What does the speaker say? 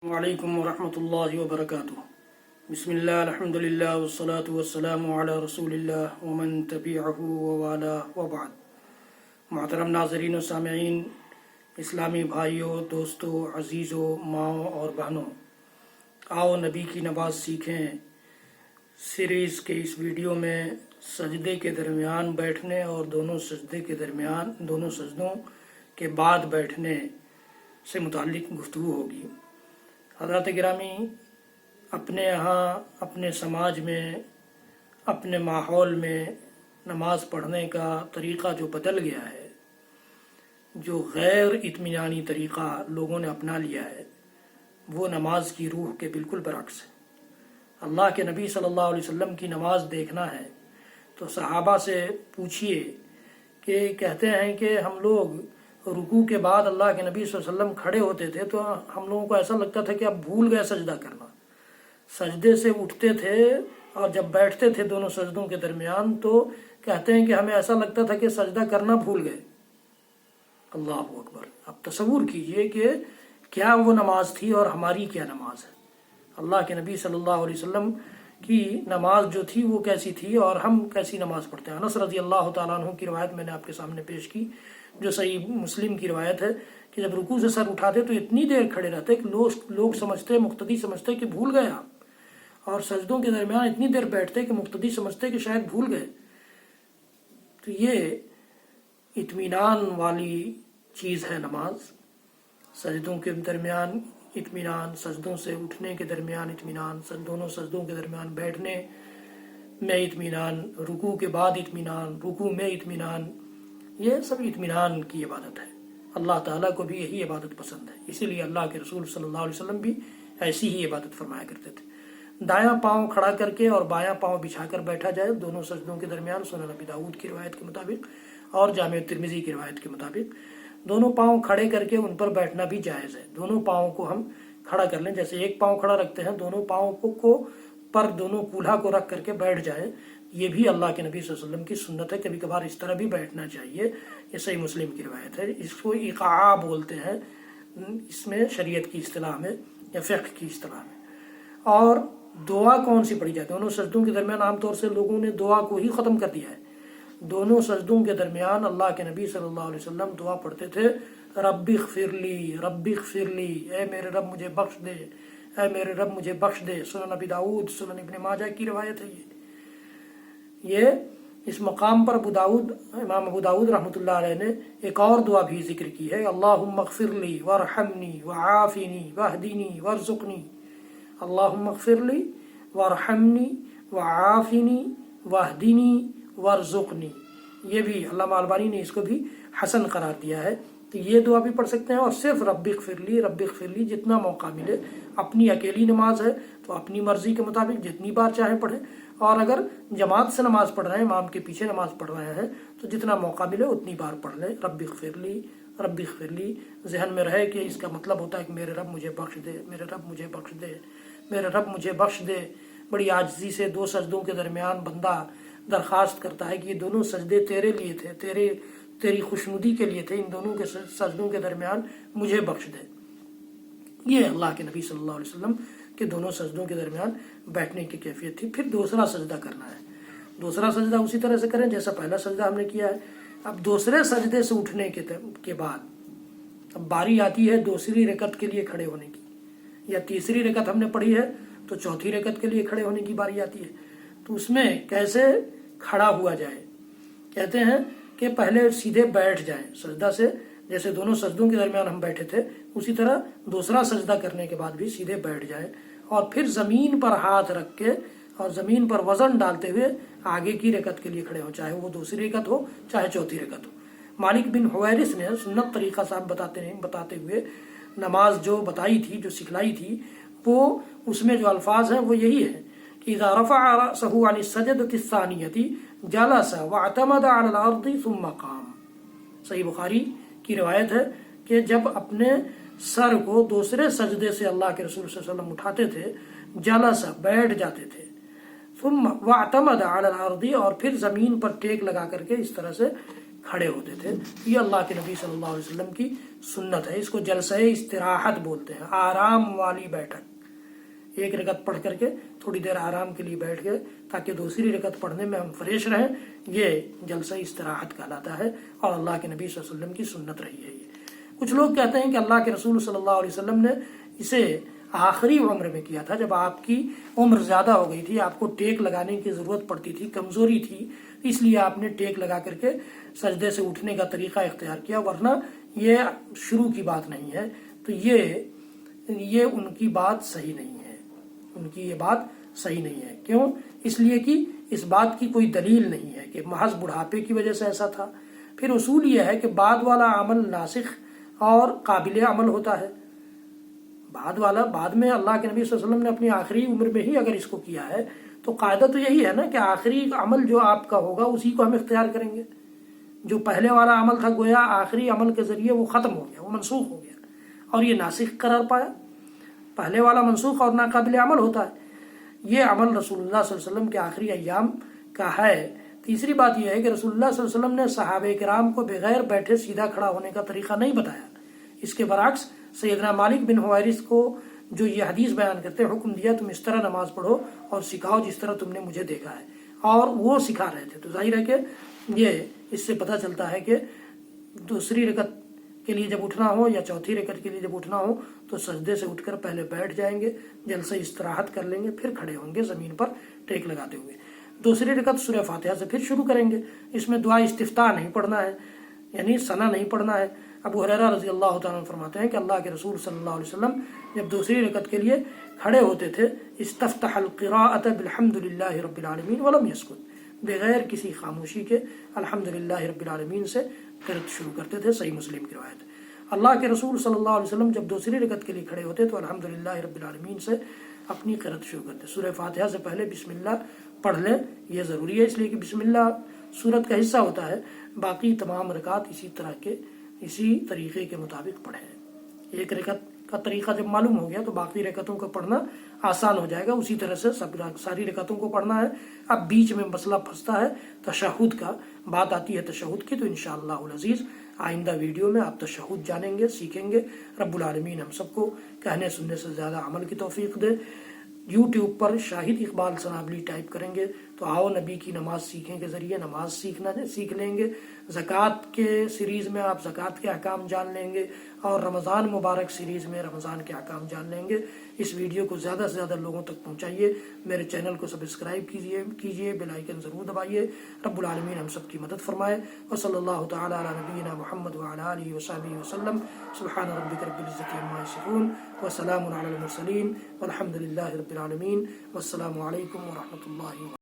وعلیکم ورحمۃ اللہ وبرکاتہ۔ بسم اللہ الحمد للہ والصلاة والسلام علی رسول اللہ ومن تبعہ ووالاه وبعد۔ محترم ناظرین و سامعین، اسلامی بھائیوں، دوستوں، عزیزوں، ماؤں اور بہنوں، آؤ نبی کی نماز سیکھیں سیریز کے اس ویڈیو میں سجدے کے درمیان بیٹھنے اور دونوں سجدوں کے بعد بیٹھنے سے متعلق گفتگو ہوگی۔ حضرات گرامی، اپنے یہاں، اپنے سماج میں، اپنے ماحول میں نماز پڑھنے کا طریقہ جو بدل گیا ہے، جو غیر اطمینانی طریقہ لوگوں نے اپنا لیا ہے، وہ نماز کی روح کے بالکل برعکس ہے۔ اللہ کے نبی صلی اللہ علیہ وسلم کی نماز دیکھنا ہے تو صحابہ سے پوچھئے کہ کہتے ہیں کہ ہم لوگ رکوع کے بعد اللہ کے نبی صلی اللہ علیہ وسلم کھڑے ہوتے تھے تو ہم لوگوں کو ایسا لگتا تھا کہ اب بھول گئے سجدہ کرنا۔ سجدے سے اٹھتے تھے اور جب بیٹھتے تھے دونوں سجدوں کے درمیان تو کہتے ہیں کہ ہمیں ایسا لگتا تھا کہ سجدہ کرنا بھول گئے۔ اللہ اکبر! اب تصور کیجئے کہ کیا وہ نماز تھی اور ہماری کیا نماز ہے۔ اللہ کے نبی صلی اللہ علیہ وسلم کی نماز جو تھی وہ کیسی تھی اور ہم کیسی نماز پڑھتے ہیں۔ انس رضی اللہ تعالیٰ عنہ کی روایت میں نے آپ کے سامنے پیش کی، جو صحیح مسلم کی روایت ہے کہ جب رکوع سے سر اٹھاتے تو اتنی دیر کھڑے رہتے کہ لوگ سمجھتے، مقتدی سمجھتے کہ بھول گئے آپ، اور سجدوں کے درمیان اتنی دیر بیٹھتے کہ مقتدی سمجھتے کہ شاید بھول گئے۔ تو یہ اطمینان والی چیز ہے نماز۔ سجدوں کے درمیان اطمینان، سجدوں سے اٹھنے کے درمیان اطمینان، دونوں سجدوں کے درمیان بیٹھنے میں اطمینان، رکوع کے بعد اطمینان، رکوع میں اطمینان، یہ سب اطمینان کی عبادت ہے۔ اللہ تعالیٰ کو بھی یہی عبادت پسند ہے، اسی لیے اللہ کے رسول صلی اللہ علیہ وسلم بھی ایسی ہی عبادت فرمایا کرتے تھے۔ دایاں پاؤں کھڑا کر کے اور بایاں پاؤں بچھا کر بیٹھا جائے دونوں سجدوں کے درمیان، سنن ابی داؤد کی روایت کے مطابق اور جامع ترمذی کی روایت کے مطابق۔ دونوں پاؤں کھڑے کر کے ان پر بیٹھنا بھی جائز ہے۔ دونوں پاؤں کو ہم کھڑا کر لیں، جیسے ایک پاؤں کھڑا رکھتے ہیں، دونوں پاؤں کو پر دونوں کولہا کو رکھ کر کے بیٹھ جائیں، یہ بھی اللہ کے نبی صلی اللہ علیہ وسلم کی سنت ہے۔ کبھی کبھار اس طرح بھی بیٹھنا چاہیے، یہ صحیح مسلم کی روایت ہے۔ اس کو ایقاع بولتے ہیں، اس میں شریعت کی اصطلاح میں یا فقہ کی اصطلاح میں۔ اور دعا کون سی پڑھی جائے؟ دونوں سجدوں کے درمیان عام طور سے لوگوں نے دعا کو ہی ختم کر دیا ہے۔ دونوں سجدوں کے درمیان اللہ کے نبی صلی اللہ علیہ وسلم دعا پڑھتے تھے، رب اغفر لی، رب اغفر لی، اے میرے رب مجھے بخش دے، اے میرے رب مجھے بخش دے۔ سنن ابی داؤد، سنن ابن ماجہ کی روایت ہے۔ یہ اس مقام پر امام ابو داؤد رحمۃ اللہ علیہ نے ایک اور دعا بھی ذکر کی ہے، اللہم اغفر لی وارحمنی وعافنی واہدنی وارزقنی۔ اللہم اغفر لی وارحمنی وعافنی واہدنی وارزقنی۔ یہ بھی علامہ البانی نے اس کو بھی حسن قرار دیا ہے۔ تو یہ دعا بھی پڑھ سکتے ہیں، اور صرف رب اغفر لی، رب اغفر لی جتنا موقع ملے۔ اپنی اکیلی نماز ہے تو اپنی مرضی کے مطابق جتنی بار چاہیں پڑھیں، اور اگر جماعت سے نماز پڑھ رہے ہیں، امام کے پیچھے نماز پڑھ رہے ہیں تو جتنا موقع ملے اتنی بار پڑھ لیں، رب اغفر لی، رب اغفر لی۔ ذہن میں رہے کہ اس کا مطلب ہوتا ہے کہ میرے رب مجھے بخش دے، میرے رب مجھے بخش دے، میرے رب مجھے بخش دے۔ بڑی عاجزی سے دو سجدوں کے درمیان بندہ درخواست کرتا ہے کہ یہ دونوں سجدے تیرے لیے تھے، تیری خوشنودی کے لیے تھے، ان دونوں کے سجدوں کے درمیان مجھے بخش دے۔ یہ اللہ کے نبی صلی اللہ علیہ وسلم کے دونوں سجدوں کے درمیان بیٹھنے کی کیفیت تھی۔ پھر دوسرا سجدہ کرنا ہے، دوسرا سجدہ اسی طرح سے کریں جیسا پہلا سجدہ ہم نے کیا ہے۔ اب دوسرے سجدے سے اٹھنے کے بعد اب باری آتی ہے دوسری رکعت کے لیے کھڑے ہونے کی، یا تیسری رکعت ہم نے پڑھی ہے تو چوتھی رکعت کے لیے کھڑے ہونے کی باری آتی ہے۔ تو اس میں کیسے کھڑا ہوا جائے؟ کہتے ہیں کہ پہلے سیدھے بیٹھ جائیں سجدہ سے، جیسے دونوں سجدوں کے درمیان ہم بیٹھے تھے اسی طرح دوسرا سجدہ کرنے کے بعد بھی سیدھے بیٹھ جائیں، اور پھر زمین پر ہاتھ رکھ کے اور زمین پر وزن ڈالتے ہوئے آگے کی رکعت کے لیے کھڑے ہوں، چاہے وہ دوسری رکعت ہو چاہے چوتھی رکعت ہو۔ مالک بن حویرث نے سنت طریقہ صاحب بتاتے ہوئے نماز جو بتائی تھی، جو سکھلائی تھی، وہ اس میں جو الفاظ ہیں وہ یہی ہے کہ اذا رفع رأسه عن السجدة الثانية جلس واعتمد على الارض ثم قام۔ صحیح بخاری کی روایت ہے کہ جب اپنے سر کو دوسرے سجدے سے اللہ کے رسول صلی اللہ علیہ وسلم اٹھاتے تھے، جلس بیٹھ جاتے تھے، ثم واعتمد على الارض اور پھر زمین پر ٹیک لگا کر کے اس طرح سے کھڑے ہوتے تھے۔ یہ اللہ کے نبی صلی اللہ علیہ وسلم کی سنت ہے. اس کو جلسہ استراحت بولتے ہیں, آرام والی بیٹھک. ایک رکعت پڑھ کر کے تھوڑی دیر آرام کے لیے بیٹھ گئے تاکہ دوسری رکعت پڑھنے میں ہم فریش رہیں, یہ جلسہ استراحت کہلاتا ہے اور اللہ کے نبی صلی اللہ علیہ وسلم کی سنت رہی ہے. یہ کچھ لوگ کہتے ہیں کہ اللہ کے رسول صلی اللہ علیہ وسلم نے اسے آخری عمر میں کیا تھا, جب آپ کی عمر زیادہ ہو گئی تھی, آپ کو ٹیک لگانے کی ضرورت پڑتی تھی, کمزوری تھی, اس لیے آپ نے ٹیک لگا کر کے سجدے سے اٹھنے کا طریقہ اختیار کیا, ورنہ یہ شروع کی بات نہیں ہے. تو یہ ان کی بات صحیح نہیں ہے, ان کی یہ بات صحیح نہیں ہے. کیوں؟ اس لیے کہ اس بات کی کوئی دلیل نہیں ہے کہ محض بڑھاپے کی وجہ سے ایسا تھا. پھر اصول یہ ہے کہ بعد والا عمل ناسخ اور قابل عمل ہوتا ہے. بعد میں اللہ کے نبی صلی اللہ علیہ وسلم نے اپنی آخری عمر میں ہی اگر اس کو کیا ہے تو قاعدہ تو یہی ہے نا کہ آخری عمل جو آپ کا ہوگا اسی کو ہم اختیار کریں گے. جو پہلے والا عمل تھا گویا آخری عمل کے ذریعے وہ ختم ہو گیا, وہ منسوخ ہو گیا اور یہ ناسخ قرار پایا. پہلے والا منسوخ اور ناقابل عمل ہوتا ہے. یہ عمل رسول اللہ صلی اللہ علیہ وسلم کے آخری ایام کا ہے. تیسری بات یہ ہے کہ رسول اللہ صلی اللہ علیہ وسلم نے صحابہ کرام کو بغیر بیٹھے سیدھا کھڑا ہونے کا طریقہ نہیں بتایا. اس کے برعکس سیدنا مالک بن حویرث کو جو یہ حدیث بیان کرتے حکم دیا تم اس طرح نماز پڑھو اور سکھاؤ جس طرح تم نے مجھے دیکھا ہے, اور وہ سکھا رہے تھے. تو ظاہر ہے کہ یہ اس سے پتہ چلتا ہے کہ دوسری رکعت کے لیے جب اٹھنا ہو یا چوتھی رکعت کے لیے جب اٹھنا ہو تو سجدے سے اٹھ کر پہلے بیٹھ جائیں گے, جلسہ استراحت کر لیں گے, پھر کھڑے ہوں گے زمین پر ٹیک لگاتے ہوئے. دوسری رکعت سورہ فاتحہ سے پھر شروع کریں گے. اس میں دعا استفتاح نہیں پڑھنا ہے, یعنی ثنا نہیں پڑھنا ہے. ابو ہریرہ رضی اللہ تعالیٰ عنہ فرماتے ہیں کہ اللہ کے رسول صلی اللہ علیہ وسلم جب دوسری رکعت کے لیے کھڑے ہوتے تھے استفتح القراءۃ بالحمد للہ رب العالمین ولم یسکت, بغیر کسی خاموشی کے الحمدللہ رب العالمین سے قرأت شروع کرتے تھے. صحیح مسلم کی روایت. اللہ کے رسول صلی اللہ علیہ وسلم جب دوسری رکعت کے لیے کھڑے ہوتے تو الحمدللہ رب العالمین سے اپنی قرأت شروع کرتے. سورہ فاتحہ سے پہلے بسم اللہ پڑھ لیں, یہ ضروری ہے اس لیے کہ بسم اللہ سورت کا حصہ ہوتا ہے. باقی تمام رکعت اسی طریقے کے مطابق پڑھیں. ایک رکعت کا طریقہ جب معلوم ہو گیا تو باقی رکعتوں کو پڑھنا آسان ہو جائے گا. اسی طرح سے ساری رکعتوں کو پڑھنا ہے. اب بیچ میں مسئلہ پھنستا ہے تشہد کا, بات آتی ہے تشہد کی, تو انشاءاللہ العزیز آئندہ ویڈیو میں آپ تشہد جانیں گے, سیکھیں گے. رب العالمین ہم سب کو کہنے سننے سے زیادہ عمل کی توفیق دے. یوٹیوب پر شاہد اقبال سنابلی ٹائپ کریں گے تو آؤ نبی کی نماز سیکھیں کے ذریعے نماز سیکھ لیں گے. زکوٰۃ کے سیریز میں آپ زکوٰۃ کے احکام جان لیں گے, اور رمضان مبارک سیریز میں رمضان کے احکام جان لیں گے. اس ویڈیو کو زیادہ سے زیادہ لوگوں تک پہنچائیے. میرے چینل کو سبسکرائب کیجیے, بیل آئیکن ضرور دبائیے. رب العالمین ہم سب کی مدد فرمائے. وصلی اللہ تعالی علی نبینا محمد وعلی آلہ وصحبہ وسلم. سبحان ربک رب العزۃ عما یصفون وسلام علی المرسلین والحمد للہ رب العالمین. والسلام علیکم ورحمۃ اللہ وبرکاتہ.